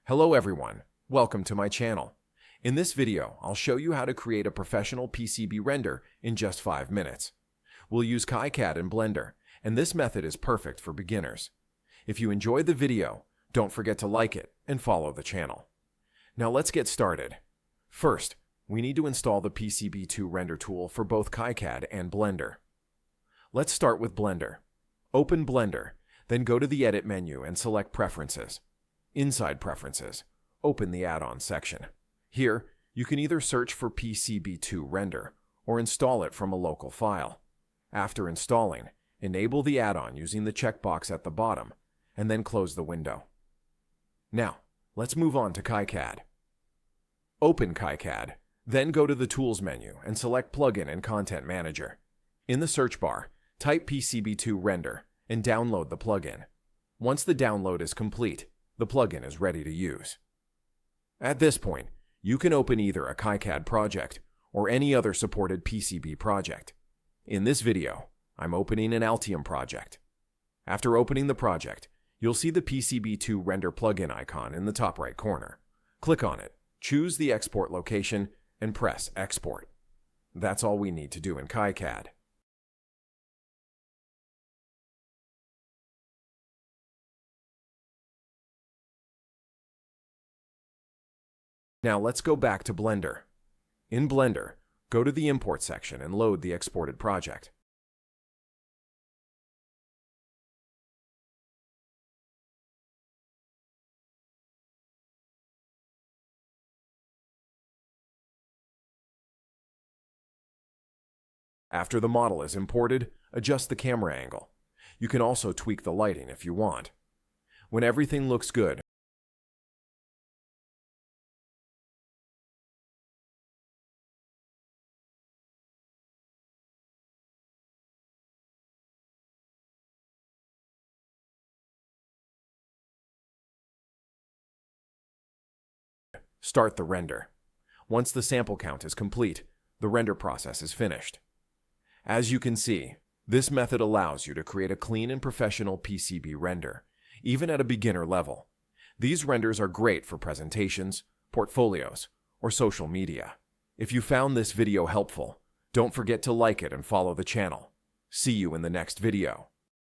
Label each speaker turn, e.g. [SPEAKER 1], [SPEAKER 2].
[SPEAKER 1] Hello everyone, welcome to my channel. In this video, I'll show you how to create a professional PCB render in just 5 minutes. We'll use KiCad and Blender, and this method is perfect for beginners. If you enjoyed the video, don't forget to like it and follow the channel. Now let's get started. First, we need to install the PCB2 render tool for both KiCad and Blender. Let's start with Blender. Open Blender, then go to the Edit menu and select Preferences. Inside Preferences, open the Add-ons section. Here, you can either search for PCB2 render or install it from a local file. After installing, enable the add-on using the checkbox at the bottom, and then close the window. Now, let's move on to KiCad. Open KiCad, then go to the Tools menu and select Plugin and Content Manager. In the search bar, type PCB2 render and download the plugin. Once the download is complete, the plugin is ready to use. At this point, you can open either a KiCad project or any other supported PCB project. In this video, I'm opening an Altium project. After opening the project, you'll see the PCB2 render plugin icon in the top right corner. Click on it, choose the export location, and press Export. That's all we need to do in KiCad. Now let's go back to Blender. In Blender, go to the Import section and load the exported project. After the model is imported, adjust the camera angle. You can also tweak the lighting if you want. When everything looks good, start the render. Once the sample count is complete, the render process is finished. As you can see, this method allows you to create a clean and professional PCB render, even at a beginner level. These renders are great for presentations, portfolios, or social media. If you found this video helpful, don't forget to like it and follow the channel. See you in the next video.